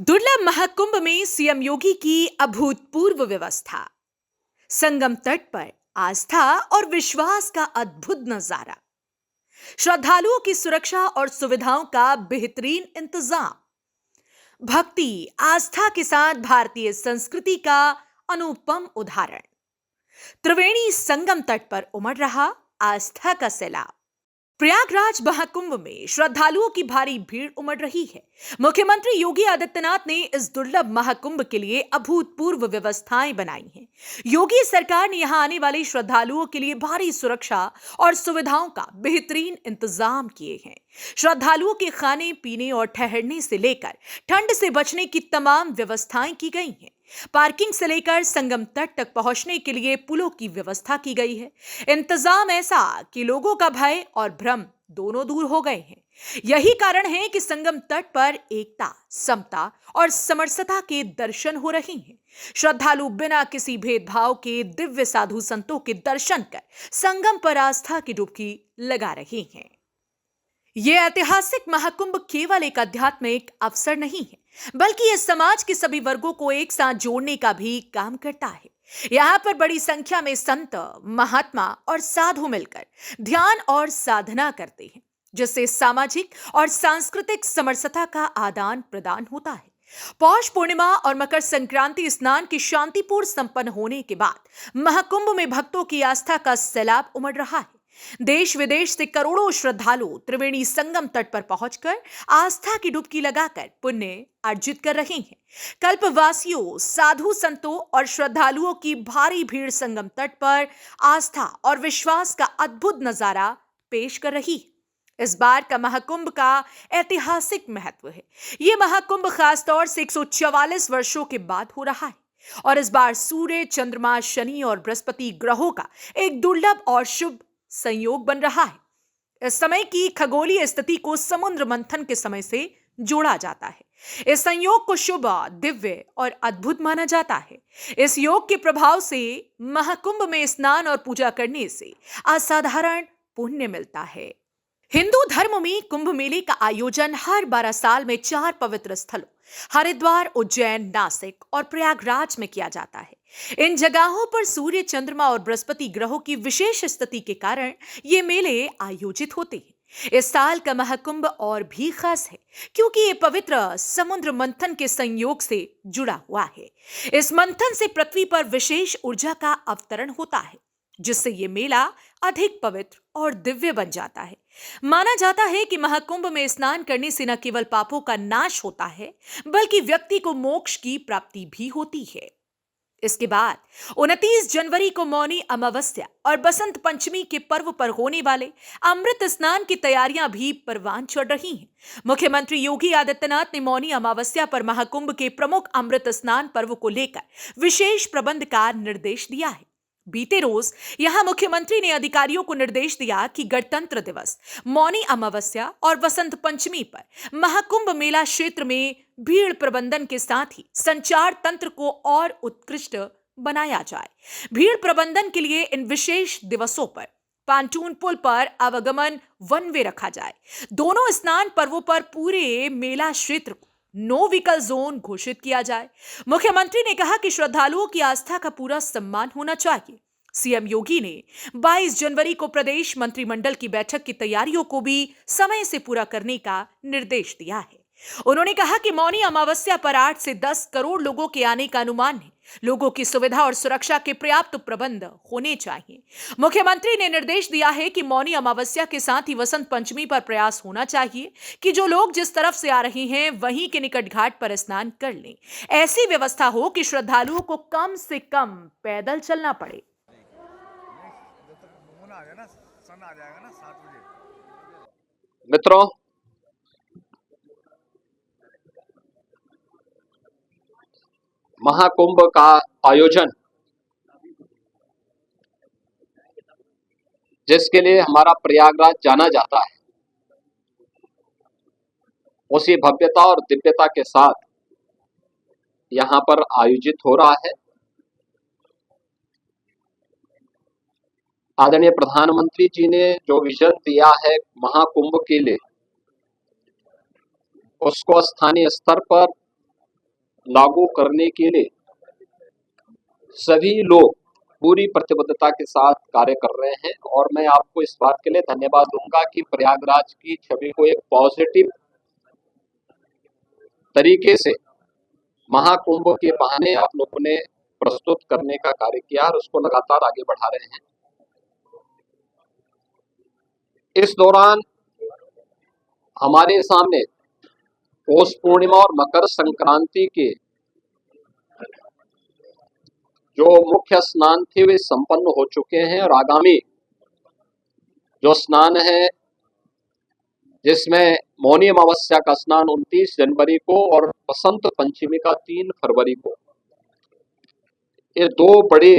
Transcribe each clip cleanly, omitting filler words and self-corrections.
दुर्लभ महाकुंभ में सीएम योगी की अभूतपूर्व व्यवस्था। संगम तट पर आस्था और विश्वास का अद्भुत नजारा। श्रद्धालुओं की सुरक्षा और सुविधाओं का बेहतरीन इंतजाम। भक्ति आस्था के साथ भारतीय संस्कृति का अनुपम उदाहरण। त्रिवेणी संगम तट पर उमड़ रहा आस्था का सैलाब। प्रयागराज महाकुंभ में श्रद्धालुओं की भारी भीड़ उमड़ रही है। मुख्यमंत्री योगी आदित्यनाथ ने इस दुर्लभ महाकुंभ के लिए अभूतपूर्व व्यवस्थाएं बनाई हैं। योगी सरकार ने यहां आने वाले श्रद्धालुओं के लिए भारी सुरक्षा और सुविधाओं का बेहतरीन इंतजाम किए हैं। श्रद्धालुओं के खाने पीने और ठहरने से लेकर ठंड से बचने की तमाम व्यवस्थाएं की गई हैं। पार्किंग से लेकर संगम तट तक पहुंचने के लिए पुलों की व्यवस्था की गई है। इंतजाम ऐसा कि लोगों का भय और भ्रम दोनों दूर हो गए हैं। यही कारण है कि संगम तट पर एकता, समता और समरसता के दर्शन हो रहे हैं। श्रद्धालु बिना किसी भेदभाव के दिव्य साधु संतों के दर्शन कर संगम पर आस्था की डुबकी लगा रहे हैं। ये ऐतिहासिक महाकुंभ केवल एक आध्यात्मिक अवसर नहीं है, बल्कि ये समाज के सभी वर्गों को एक साथ जोड़ने का भी काम करता है। यहाँ पर बड़ी संख्या में संत, महात्मा और साधु मिलकर ध्यान और साधना करते हैं, जिससे सामाजिक और सांस्कृतिक समरसता का आदान प्रदान होता है। पौष पूर्णिमा और मकर संक्रांति स्नान की शांतिपूर्ण संपन्न होने के बाद महाकुंभ में भक्तों की आस्था का सैलाब उमड़ रहा है। देश विदेश से करोड़ों श्रद्धालु त्रिवेणी संगम तट पर पहुंचकर आस्था की डुबकी लगाकर पुण्य अर्जित कर रहे हैं। कल्पवासियों, साधु संतों और श्रद्धालुओं की भारी भीड़ संगम तट पर आस्था और विश्वास का अद्भुत नजारा पेश कर रही है। इस बार का महाकुंभ का ऐतिहासिक महत्व है। यह महाकुंभ खासतौर से 144 वर्षों के बाद हो रहा है और इस बार सूर्य, चंद्रमा, शनि और बृहस्पति ग्रहों का एक दुर्लभ और शुभ संयोग बन रहा है। इस समय की खगोलीय स्थिति को समुद्र मंथन के समय से जोड़ा जाता है। इस संयोग को शुभ, दिव्य और अद्भुत माना जाता है। इस योग के प्रभाव से महाकुंभ में स्नान और पूजा करने से असाधारण पुण्य मिलता है। हिंदू धर्म में कुंभ मेले का आयोजन हर 12 साल में 4 पवित्र स्थलों हरिद्वार, उज्जैन, नासिक और प्रयागराज में किया जाता है। इन जगहों पर सूर्य, चंद्रमा और बृहस्पति ग्रहों की विशेष स्थिति के कारण ये मेले आयोजित होते हैं। इस साल का महाकुंभ और भी खास है क्योंकि ये पवित्र समुद्र मंथन के संयोग से जुड़ा हुआ है। इस मंथन से पृथ्वी पर विशेष ऊर्जा का अवतरण होता है, जिससे ये मेला अधिक पवित्र और दिव्य बन जाता है। माना जाता है कि महाकुंभ में स्नान करने से न केवल पापों का नाश होता है, बल्कि व्यक्ति को मोक्ष की प्राप्ति भी होती है। इसके बाद 29 जनवरी को मौनी अमावस्या और बसंत पंचमी के पर्व पर होने वाले अमृत स्नान की तैयारियां भी परवान चढ़ रही हैं। मुख्यमंत्री योगी आदित्यनाथ ने मौनी अमावस्या पर महाकुंभ के प्रमुख अमृत स्नान पर्व को लेकर विशेष प्रबंध का निर्देश दिया है। बीते रोज यहां मुख्यमंत्री ने अधिकारियों को निर्देश दिया कि गणतंत्र दिवस, मौनी अमावस्या और वसंत पंचमी पर महाकुंभ मेला क्षेत्र में भीड़ प्रबंधन के साथ ही संचार तंत्र को और उत्कृष्ट बनाया जाए। भीड़ प्रबंधन के लिए इन विशेष दिवसों पर पांटून पुल पर आवागमन वन वे रखा जाए। दोनों स्नान पर्वों पर पूरे मेला क्षेत्र को नो व्हीकल जोन घोषित किया जाए। मुख्यमंत्री ने कहा कि श्रद्धालुओं की आस्था का पूरा सम्मान होना चाहिए। सीएम योगी ने 22 जनवरी को प्रदेश मंत्रिमंडल की बैठक की तैयारियों को भी समय से पूरा करने का निर्देश दिया है। उन्होंने कहा कि मौनी अमावस्या पर 8 से 10 करोड़ लोगों के आने का अनुमान है। लोगों की सुविधा और सुरक्षा के पर्याप्त प्रबंध होने चाहिए। मुख्यमंत्री ने निर्देश दिया है कि मौनी अमावस्या के साथ ही वसंत पंचमी पर प्रयास होना चाहिए कि जो लोग जिस तरफ से आ रहे हैं वहीं के निकट घाट पर स्नान कर लें। ऐसी व्यवस्था हो कि श्रद्धालुओं को कम से कम पैदल चलना पड़े। मित्रों, महाकुंभ का आयोजन जिसके लिए हमारा प्रयागराज जाना जाता है, उसी भव्यता और दिव्यता के साथ यहाँ पर आयोजित हो रहा है। आदरणीय प्रधानमंत्री जी ने जो विजन दिया है महाकुंभ के लिए, उसको स्थानीय स्तर पर लागू करने के लिए सभी लोग पूरी प्रतिबद्धता के साथ कार्य कर रहे हैं। और मैं आपको इस बात के लिए धन्यवाद दूंगा कि प्रयागराज की छवि को एक पॉजिटिव तरीके से महाकुंभ के बहाने आप लोगों ने प्रस्तुत करने का कार्य किया और उसको लगातार आगे बढ़ा रहे हैं। इस दौरान हमारे सामने पौष पूर्णिमा और मकर संक्रांति के जो मुख्य स्नान थे वे संपन्न हो चुके हैं और आगामी जो स्नान है जिसमें मौनी अमावस्या का स्नान 29 जनवरी को और बसंत पंचमी का 3 फरवरी को, ये दो बड़े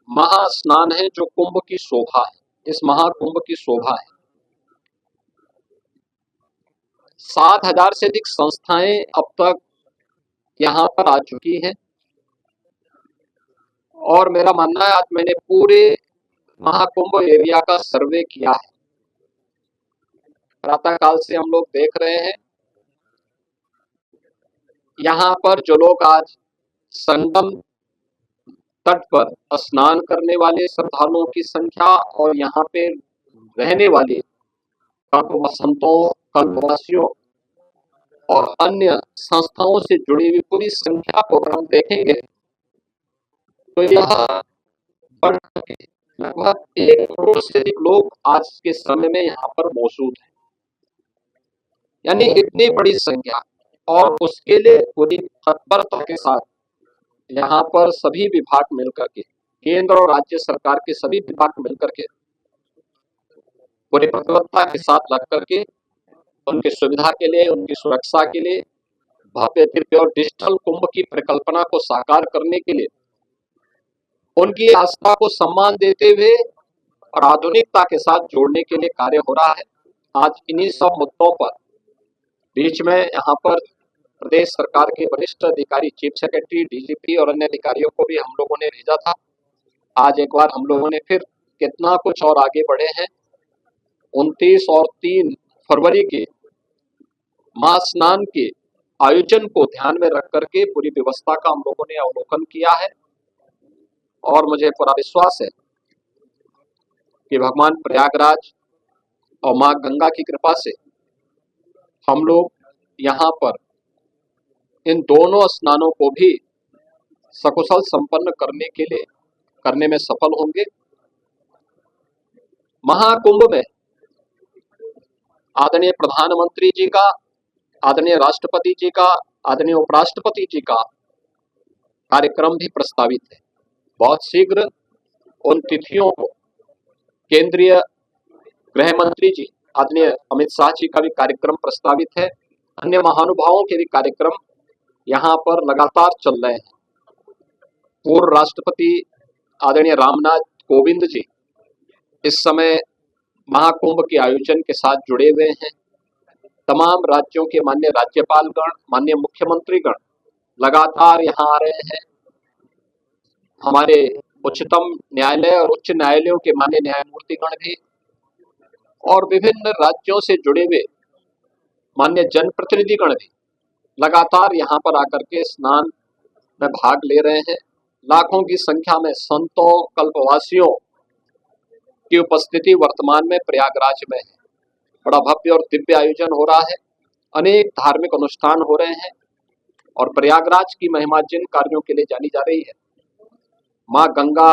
महास्नान हैं जो कुंभ की शोभा है, इस महाकुंभ की शोभा है। 7,000 से अधिक संस्थाएं अब तक यहाँ पर आ चुकी हैं और मेरा मानना है, आज मैंने पूरे महाकुंभ एरिया का सर्वे किया है। प्रातः काल से हम लोग देख रहे हैं यहाँ पर जो लोग आज संगम तट पर स्नान करने वाले श्रद्धालुओं की संख्या और यहाँ पे रहने वाले कल्पवसंतों, कल्पवासियों और अन्य संस्थाओं से जुड़ी हुई पूरी संख्या को अगर हम देखेंगे तो यह बढ़ के लगभग 1 करोड़ से अधिक लोग आज के समय में यहाँ पर मौजूद हैं, यानी इतनी बड़ी संख्या। और उसके लिए पूरी तत्परता के साथ यहाँ पर सभी विभाग मिलकर के, केंद्र और राज्य सरकार के सभी विभाग मिलकर के पूरी प्रतिबद्धता के साथ लग करके उनकी सुविधा के लिए, उनकी सुरक्षा के लिए भव्य दिव्य और डिजिटल कुंभ की परिकल्पना को साकार करने के लिए, उनकी आस्था को सम्मान देते हुए और आधुनिकता के साथ जोड़ने के लिए कार्य हो रहा है। आज इन्हीं सब मुद्दों पर बीच में यहाँ पर प्रदेश सरकार के वरिष्ठ अधिकारी, चीफ सेक्रेटरी, डीजीपी और अन्य अधिकारियों को भी हम लोगों ने भेजा था। आज एक बार हम लोगों ने फिर कितना कुछ और आगे बढ़े हैं। 29 और 3 फरवरी के महास्नान के आयोजन को ध्यान में रख करके पूरी व्यवस्था का हम लोगों ने अवलोकन किया है और मुझे पूरा विश्वास है कि भगवान प्रयागराज और माँ गंगा की कृपा से हम लोग यहाँ पर इन दोनों स्नानों को भी सकुशल संपन्न करने में सफल होंगे। महाकुंभ में आदरणीय प्रधानमंत्री जी का, आदरणीय राष्ट्रपति जी का, आदरणीय उपराष्ट्रपति जी का कार्यक्रम भी प्रस्तावित है। बहुत शीघ्र उन तिथियों को केंद्रीय गृह मंत्री जी आदरणीय अमित शाह जी का भी कार्यक्रम प्रस्तावित है। अन्य महानुभावों के भी कार्यक्रम यहाँ पर लगातार चल रहे हैं। पूर्व राष्ट्रपति आदरणीय रामनाथ कोविंद जी इस समय महाकुंभ के आयोजन के साथ जुड़े हुए हैं। तमाम राज्यों के माननीय राज्यपालगण, माननीय मुख्यमंत्रीगण लगातार यहाँ आ रहे हैं। हमारे उच्चतम न्यायालय और उच्च न्यायालयों के माननीय न्यायमूर्तिगण भी और विभिन्न राज्यों से जुड़े हुए माननीय जनप्रतिनिधिगण भी लगातार यहाँ पर आकर के स्नान में भाग ले रहे हैं। लाखों की संख्या में संतों, कल्पवासियों की उपस्थिति वर्तमान में प्रयागराज में है। बड़ा भव्य और दिव्य आयोजन हो रहा है, अनेक धार्मिक अनुष्ठान हो रहे हैं और प्रयागराज की महिमा जिन कार्यों के लिए जानी जा रही है, माँ गंगा,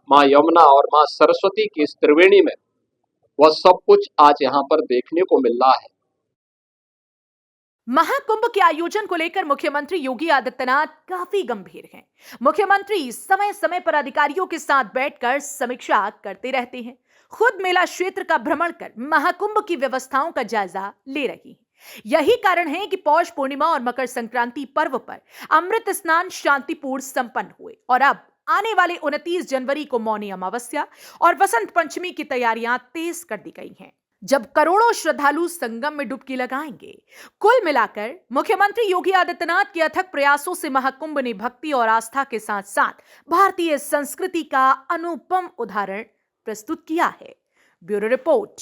माँ यमुना और माँ सरस्वती की इस त्रिवेणी में, वह सब कुछ आज यहाँ पर देखने को मिल रहा है। महाकुंभ के आयोजन को लेकर मुख्यमंत्री योगी आदित्यनाथ काफी गंभीर हैं। मुख्यमंत्री समय समय पर अधिकारियों के साथ बैठकर समीक्षा करते रहते हैं। खुद मेला क्षेत्र का भ्रमण कर महाकुंभ की व्यवस्थाओं का जायजा ले रही हैं। यही कारण है कि पौष पूर्णिमा और मकर संक्रांति पर्व पर अमृत स्नान शांतिपूर्ण संपन्न हुए और अब आने वाले 29 जनवरी को मौनी अमावस्या और वसंत पंचमी की तैयारियां तेज कर दी गई हैं, जब करोड़ों श्रद्धालु संगम में डुबकी लगाएंगे। कुल मिलाकर मुख्यमंत्री योगी आदित्यनाथ के अथक प्रयासों से महाकुंभ ने भक्ति और आस्था के साथ साथ भारतीय संस्कृति का अनुपम उदाहरण प्रस्तुत किया है। Bureau report.